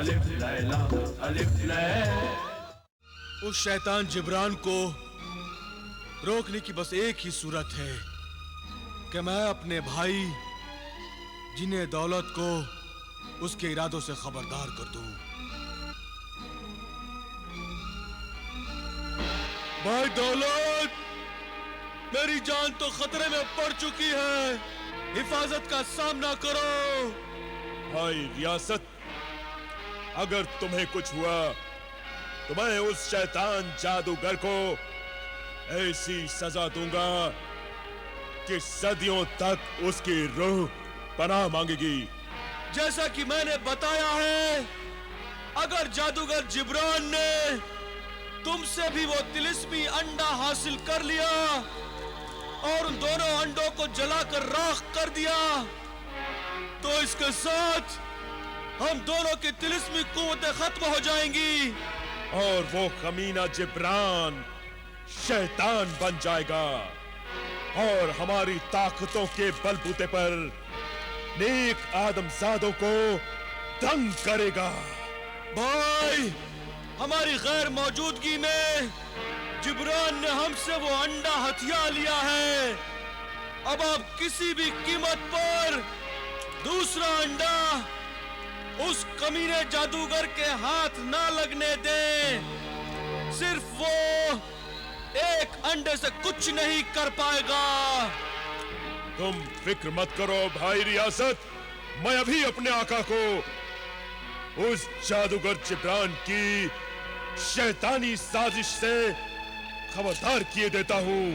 अलिफ लैला अलिफ लैला। उस शैतान जिब्रान को रोकने की बस एक ही सूरत है कि मैं अपने भाई जिन्हें दौलत को उसके इरादों से खबरदार कर दूं। भाई दौलत, मेरी जान तो खतरे में पड़ चुकी है, हिफाजत का सामना करो। भाई रियासत, अगर तुम्हें कुछ हुआ तो मैं उस शैतान जादूगर को ऐसी सजा दूंगा कि सदियों तक उसकी रूह पनाह मांगेगी। जैसा कि मैंने बताया है, अगर जादूगर जिब्रान ने तुमसे भी वो तिलिस्मी अंडा हासिल कर लिया और उन दोनों अंडों को जलाकर राख कर दिया, तो इसके साथ हम दोनों की तिलिस्मी कुव्वतें खत्म हो जाएंगी और वो कमीना जिब्रान शैतान बन जाएगा और हमारी ताकतों के बलबूते पर नेक आदमजादों को दंग करेगा। भाई, हमारी गैर मौजूदगी में जिब्रान ने हमसे वो अंडा हथिया लिया है। अब आप किसी भी कीमत पर दूसरा अंडा उस कमीने जादूगर के हाथ ना लगने दें। सिर्फ वो एक अंडे से कुछ नहीं कर पाएगा। तुम फिक्र मत करो भाई रियासत, मैं अभी अपने आका को उस जादूगर जिब्रान की शैतानी साजिश से खबरदार किए देता हूं।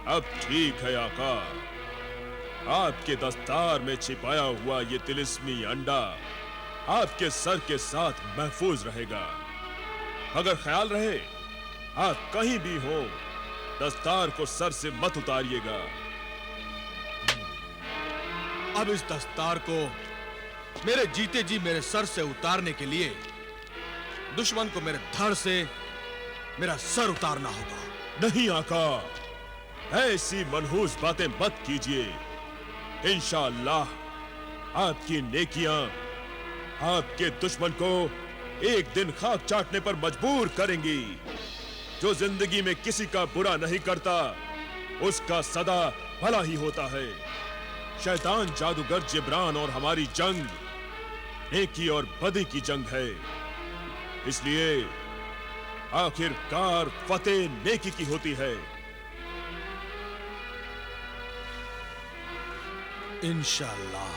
अब ठीक है आका, आपके दस्तार में छिपाया हुआ ये तिलिस्मी अंडा आपके सर के साथ महफूज रहेगा। अगर ख्याल रहे आप कहीं भी हो, दस्तार को सर से मत उतारिएगा। अब इस दस्तार को मेरे जीते जी मेरे सर से उतारने के लिए दुश्मन को मेरे धड़ से मेरा सर उतारना होगा। नहीं आका, ऐसी मनहूस बातें मत कीजिए। इंशाअल्लाह आपकी नेकियां आपके दुश्मन को एक दिन खाक चाटने पर मजबूर करेंगी। जो जिंदगी में किसी का बुरा नहीं करता उसका सदा भला ही होता है। शैतान जादूगर जिब्रान और हमारी जंग नेकी और बदी की जंग है, इसलिए आखिरकार फतेह नेकी की होती है। इंशाअल्लाह।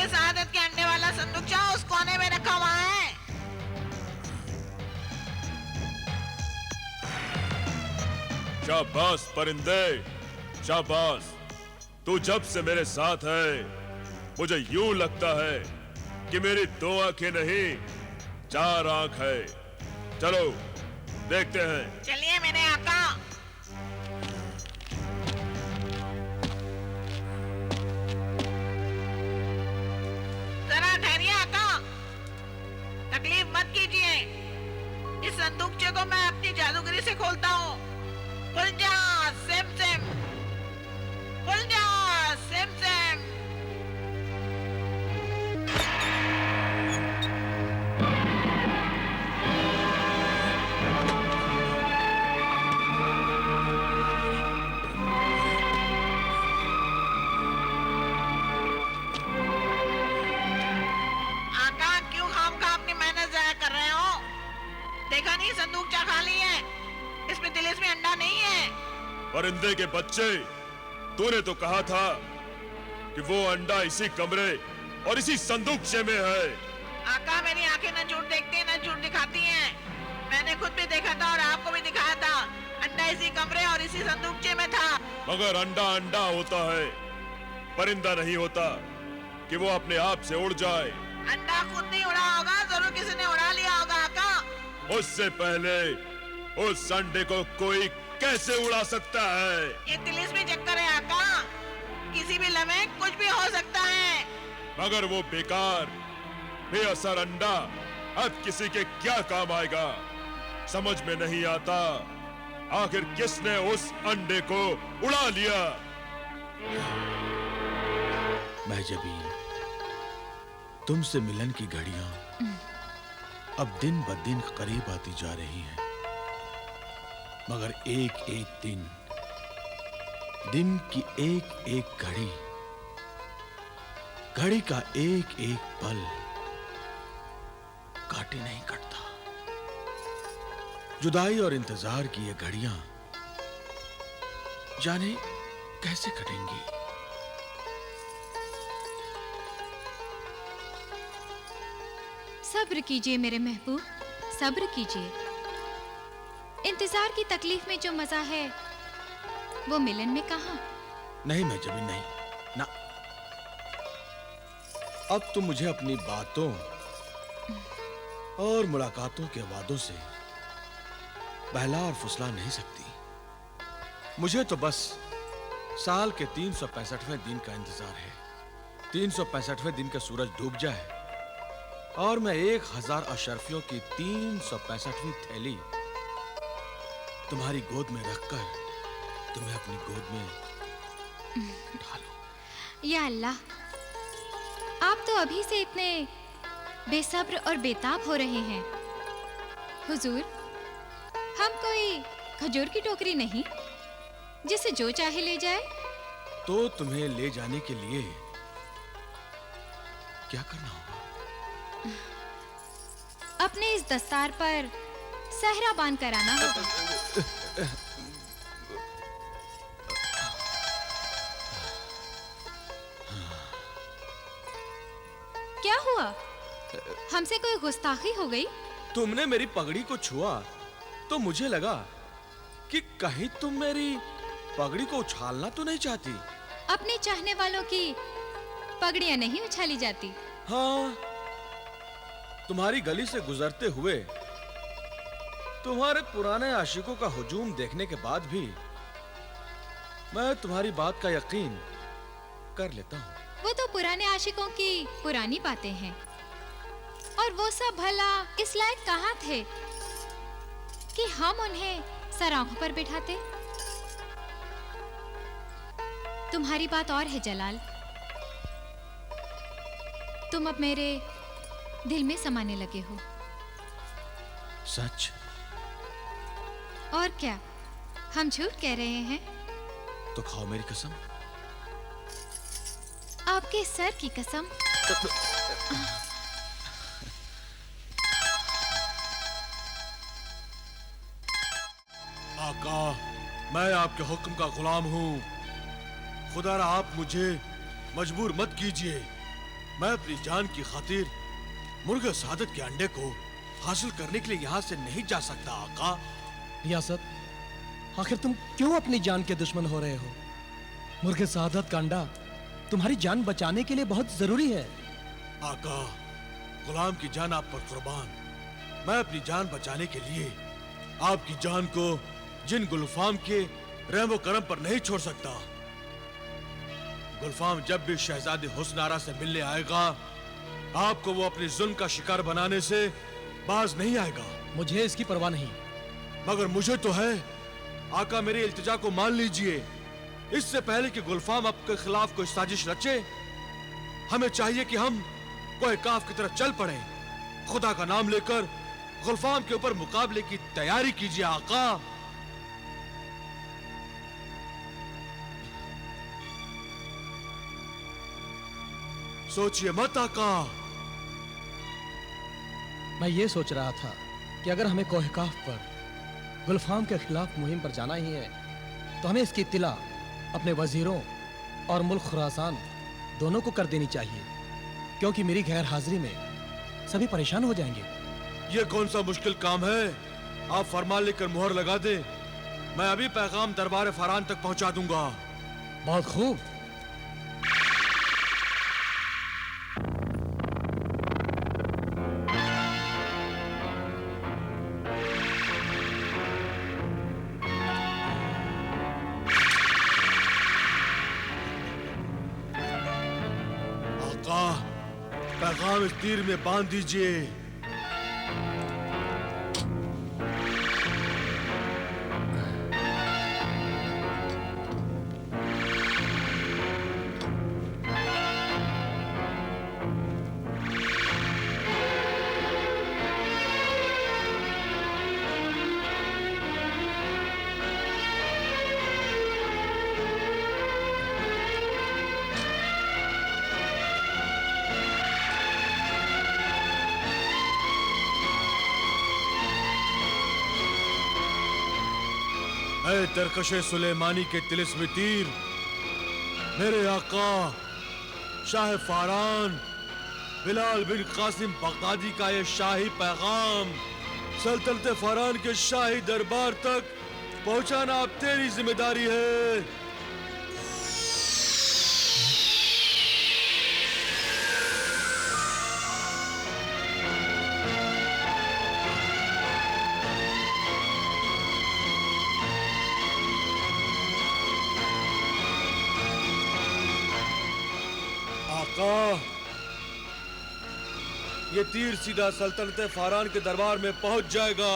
शहादत के अंडे वाला संदूकचा उस कोने में रखा हुआ है। शाबाश परिंदे, शाबाश। तू जब से मेरे साथ है मुझे यूं लगता है कि मेरी 2 आंखें नहीं 4 आंख है। चलो देखते हैं। चलिए मेरे आका। जरा ठहरिए आका, तकलीफ मत कीजिए। इस संदूकचे को मैं अपनी जादूगरी से खोलता हूँ। खुल जा सिम सिम, खुल जा सिम सिम। अंडा नहीं है। परिंदे के बच्चे, तूने तो कहा था कि वो अंडा इसी कमरे और इसी संदूकचे में है। आका, मेरी आंखें न झूठ देखती हैं न झूठ दिखाती हैं। मैंने खुद भी देखा था और आपको भी दिखाया था। अंडा इसी कमरे और इसी संदूकचे में था। मगर अंडा अंडा होता है, परिंदा नहीं होता कि वो अपने आप से उड़ जाए। अंडा खुद नहीं उड़ा होगा, जरूर किसी ने उड़ा लिया होगा आका। उससे पहले उस अंडे को कोई कैसे उड़ा सकता है? ये तिलिस्मी चक्कर है आका, किसी भी लम्हे कुछ भी हो सकता है। मगर वो बेकार बेअसर अंडा अब किसी के क्या काम आएगा? समझ में नहीं आता आखिर किसने उस अंडे को उड़ा लिया। महजबीन, तुमसे मिलन की घड़ियां अब दिन ब दिन करीब आती जा रही हैं, मगर एक एक दिन की एक एक घड़ी का एक एक पल काटे नहीं कटता। जुदाई और इंतजार की ये घड़ियां जाने कैसे कटेंगी। सब्र कीजिए मेरे महबूब, सब्र कीजिए। इंतजार की तकलीफ में जो मजा है वो मिलन में कहां। नहीं महजबीन, नहीं ना। अब तुम मुझे अपनी बातों और मुलाकातों के वादों से बहला और फुसला नहीं सकती। मुझे तो बस साल के 365वें दिन का इंतजार है। 365वें दिन का सूरज डूब जाए और मैं 1000 अशरफियों की 365वीं थैली तुम्हारी गोद में रखकर तुम्हें अपनी गोद में उठा लूं। या अल्लाह, आप तो अभी से इतने बेसब्र और बेताब हो रहे हैं। हुजूर, हम कोई खजूर की टोकरी नहीं जिसे जो चाहे ले जाए। तो तुम्हें ले जाने के लिए क्या करना होगा? अपने इस दस्तार पर सहरा बांध कर आना होगा। क्या हुआ? हमसे कोई गुस्ताखी हो गई? तुमने मेरी पगड़ी को छुआ तो मुझे लगा कि कहीं तुम मेरी पगड़ी को उछालना तो नहीं चाहती। अपने चाहने वालों की पगड़ियां नहीं उछाली जाती। हाँ, तुम्हारी गली से गुजरते हुए तुम्हारे पुराने आशिकों का हुजूम देखने के बाद भी मैं तुम्हारी बात का यकीन कर लेता हूँ। वो तो पुराने आशिकों की पुरानी बातें हैं, और वो सब भला इस लायक कहाँ थे कि हम उन्हें सराहों पर बिठाते। तुम्हारी बात और है जलाल, तुम अब मेरे दिल में समाने लगे हो। सच? और क्या, हम झूठ कह रहे हैं? तो खाओ मेरी कसम। आपके सर की कसम। आका, मैं आपके हुक्म का गुलाम हूँ। खुदा आप मुझे मजबूर मत कीजिए। मैं अपनी जान की खातिर मुर्गे सादत के अंडे को हासिल करने के लिए यहाँ से नहीं जा सकता। आका, रियासत, आखिर तुम क्यों अपनी जान के दुश्मन हो रहे हो? मुर्गे सादत का अंडा तुम्हारी जान बचाने के लिए बहुत जरूरी है। आका, गुलाम की जान आप पर कुर्बान। मैं अपनी जान बचाने के लिए आपकी जान को जिन गुलफाम के रहमो करम पर नहीं छोड़ सकता। गुलफाम जब भी शहजादी हुस्न आरा से मिलने आएगा, आपको वो अपने जुल्म का शिकार बनाने से बाज नहीं आएगा। मुझे इसकी परवाह नहीं, मगर मुझे तो है। आका, मेरी इल्तिजा को मान लीजिए। इससे पहले कि गुलफाम आपके खिलाफ कोई साजिश रचे, हमें चाहिए कि हम कोई काफ की तरफ चल पड़े। खुदा का नाम लेकर गुलफाम के ऊपर मुकाबले की तैयारी कीजिए। आका, सोचिए मत। आका, मैं ये सोच रहा था कि अगर हमें कोहकाफ पर गुलफाम के खिलाफ मुहिम पर जाना ही है तो हमें इसकी इत्तला अपने वजीरों और मुल्क खुरासान दोनों को कर देनी चाहिए, क्योंकि मेरी गैर हाजिरी में सभी परेशान हो जाएंगे। ये कौन सा मुश्किल काम है? आप फरमान लिखकर मुहर लगा दें, मैं अभी पैगाम दरबार फरान तक पहुंचा दूंगा। बहुत खूब। आका, पैगाम इस तीर में बांध दीजिए। ऐ तरकशे सुलेमानी के तिलिस्मी तीर, मेरे आका शाह फारान बिलाल बिन कासिम बगदादी का ये शाही पैगाम सल्तनत फारान के शाही दरबार तक पहुंचाना अब तेरी जिम्मेदारी है। ये तीर सीधा सल्तनत फारान के दरबार में पहुंच जाएगा।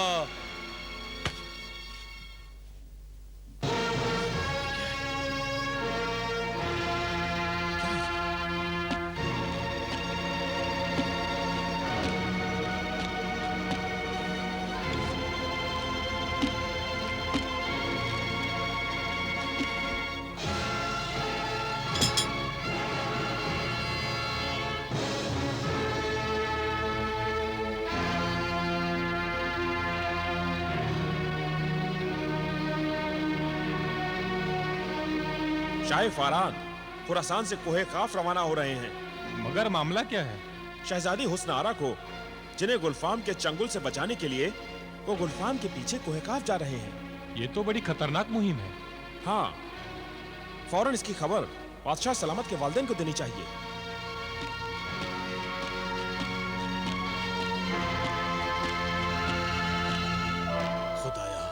शाह फारान खुरासान से कोहे काफ रवाना हो रहे हैं। मगर मामला क्या है? शहजादी हुस्न आरा को, जिन्हें गुलफाम के चंगुल से बचाने के लिए वो गुलफाम के पीछे कोहे काफ जा रहे हैं। ये तो बड़ी खतरनाक मुहिम है। हाँ, फौरन इसकी खबर बादशाह सलामत के वालिदैन को देनी चाहिए। खुदाया,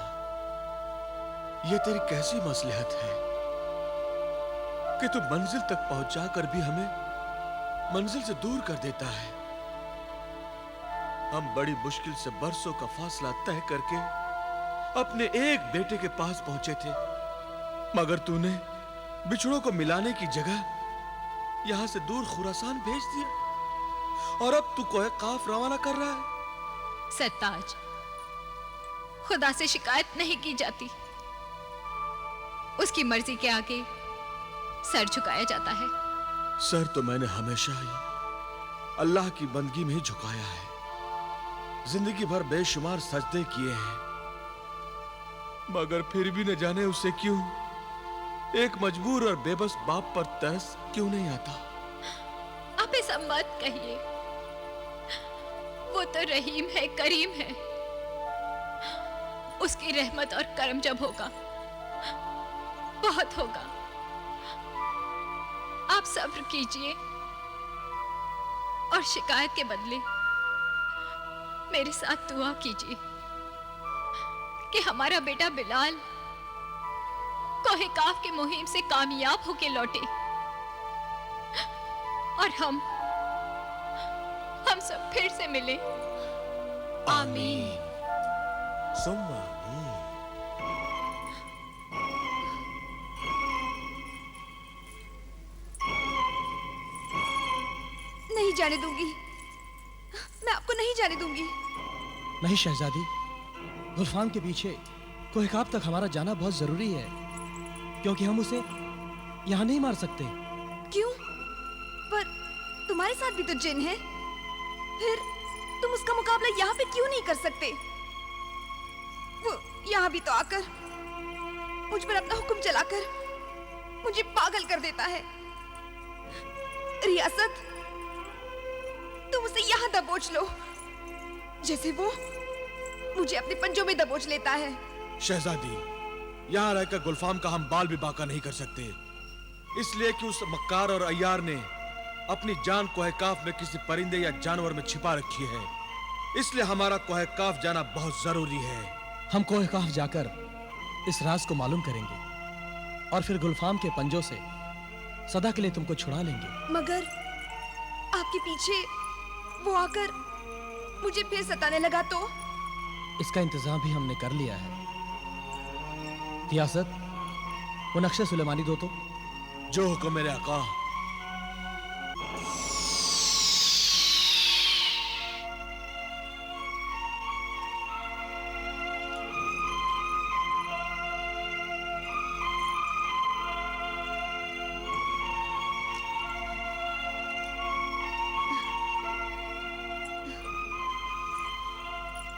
ये तेरी कैसी मसलहत है कि तू मंजिल तक पहुंच जाकर भी हमें मंजिल से दूर कर देता है। हम बड़ी मुश्किल से बरसों का फासला तय करके अपने एक बेटे के पास पहुंचे थे, मगर तूने बिछड़ों को मिलाने की जगह यहां से दूर खुरासान भेज दिया और अब तू कोहे काफ रवाना कर रहा है। सरताज, खुदा से शिकायत नहीं की जाती, उसकी मर्जी के आगे सर झुकाया जाता है। सर तो मैंने हमेशा ही अल्लाह की बंदगी में ही झुकाया है। जिंदगी भर बेशुमार सजदे किए हैं, मगर फिर भी न जाने उसे क्यों एक मजबूर और बेबस बाप पर तरस क्यों नहीं आता। आप ऐसा मत कहिए, वो तो रहीम है, करीम है। उसकी रहमत और करम जब होगा, बहुत होगा। आप सब्र कीजिए और शिकायत के बदले मेरे साथ दुआ कीजिए कि हमारा बेटा बिलाल कोहे काफ के मुहिम से कामयाब होके लौटे और हम सब फिर से मिले। आमीन। सुम्मा आमीन। नहीं जाने दूंगी, मैं आपको नहीं जाने दूंगी। नहीं शहजादी, गुलफाम के पीछे कोहिकाब तक हमारा जाना बहुत जरूरी है, क्योंकि हम उसे यहाँ नहीं मार सकते। क्यों? पर तुम्हारे साथ भी तो जिन है, फिर तुम उसका मुकाबला यहाँ पे क्यों नहीं कर सकते? यहाँ भी तो आकर मुझ पर अपना हुक्म चलाकर मुझे पागल कर देता है। रियासत, तुम उसे यहाँ दबोच लो जैसे वो मुझे अपने पंजों में दबोच लेता है। शहजादी, यहाँ रहकर गुलफाम का हम बाल भी बाका नहीं कर सकते, इसलिए कि उस मक्कार और अय्यार ने अपनी जान कोहकाफ में किसी परिंदे या जानवर में छिपा रखी है। इसलिए हमारा कोहकाफ जाना बहुत जरूरी है। हम कोहकाफ जाकर इस राज को मालूम करेंगे और फिर गुलफाम के पंजों से सदा के लिए तुमको छुड़ा लेंगे। मगर आपके पीछे वो आकर मुझे फिर सताने लगा तो? इसका इंतजाम भी हमने कर लिया है। रियासत, वो नक्शे सुलेमानी दो तो। जो हुक्म मेरे आका।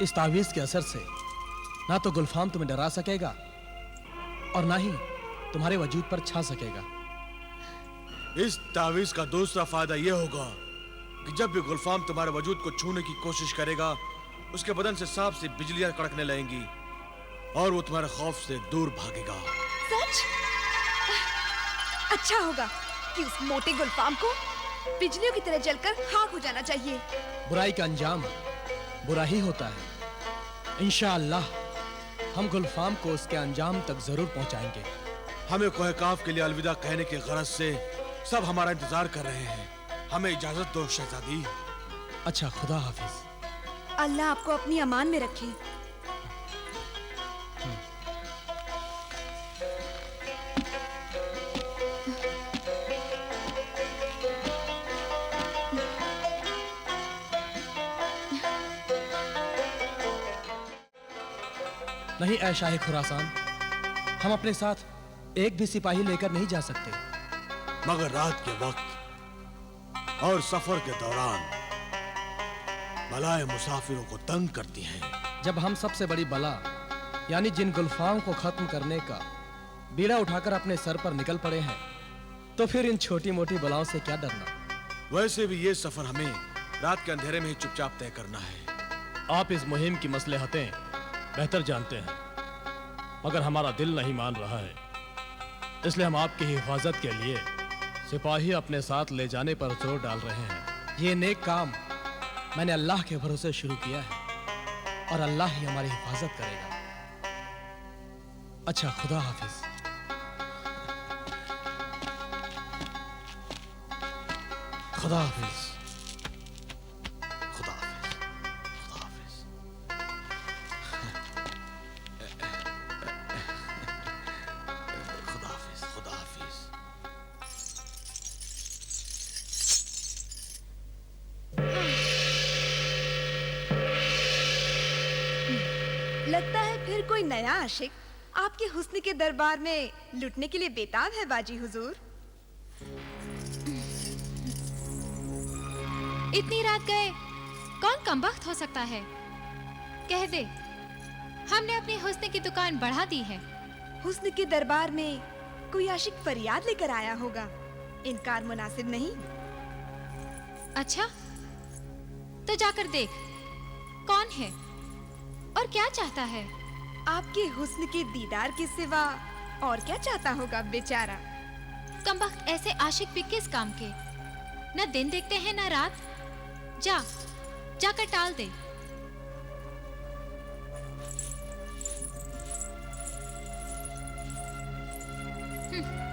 इस तावीज के असर से ना तो गुलफाम तुम्हें डरा सकेगा और ना ही तुम्हारे वजूद पर छा सकेगा। इस तावीज का दूसरा फायदा यह होगा कि जब भी गुलफाम तुम्हारे वजूद को छूने की कोशिश करेगा, उसके बदन से सांप सी बिजलियां कड़कने लगेंगी और वो तुम्हारे खौफ से दूर भागेगा। सच? अच्छा होगा कि उस मोटे गुलफाम को बिजलियों की तरह जलकर खाक हो जाना चाहिए। बुराई का अंजाम बुरा ही होता है। इंशाअल्लाह हम गुलफाम को उसके अंजाम तक जरूर पहुंचाएंगे। हमें कोहकाफ के लिए अलविदा कहने की गरज से सब हमारा इंतजार कर रहे हैं। हमें इजाजत दो शहजादी। अच्छा, खुदा हाफिज। अल्लाह आपको अपनी अमान में रखे। नहीं ऐ शाह खुरासान, हम अपने साथ एक भी सिपाही लेकर नहीं जा सकते। मगर रात के वक्त और सफर के दौरान बलाएं मुसाफिरों को तंग करती हैं। जब हम सबसे बड़ी बला यानी जिन गुलफाम को खत्म करने का बीड़ा उठाकर अपने सर पर निकल पड़े हैं, तो फिर इन छोटी मोटी बलाओं से क्या डरना। वैसे भी ये सफर हमें रात के अंधेरे में ही चुपचाप तय करना है। आप इस मुहिम की मसलहतें बेहतर जानते हैं, मगर हमारा दिल नहीं मान रहा है, इसलिए हम आपकी हिफाजत के लिए सिपाही अपने साथ ले जाने पर जोर डाल रहे हैं। ये नेक काम मैंने अल्लाह के भरोसे शुरू किया है और अल्लाह ही हमारी हिफाजत करेगा। अच्छा, खुदा हाफिज। खुदा हाफिज। खुदा हाफिज। खुदा हाफिज। खुदा हाफिज। खुदा हाफिज। लगता है फिर कोई नया आशिक आपके हुस्न के दरबार में लुटने के लिए बेताब है बाजी हुजूर। इतनी रात गए कौन कमबख्त हो सकता है? कह दे, हमने अपने हुस्न की दुकान बढ़ा दी है। हुस्न के दरबार में कोई आशिक फरियाद लेकर आया होगा, इनकार मुनासिब नहीं। अच्छा, तो जाकर देख कौन है और क्या चाहता है। आपके हुस्न के दीदार के सिवा और क्या चाहता होगा बेचारा। कमबख्त ऐसे आशिक भी किस काम के, न दिन देखते हैं न रात। जाकर टाल दे। हम्म।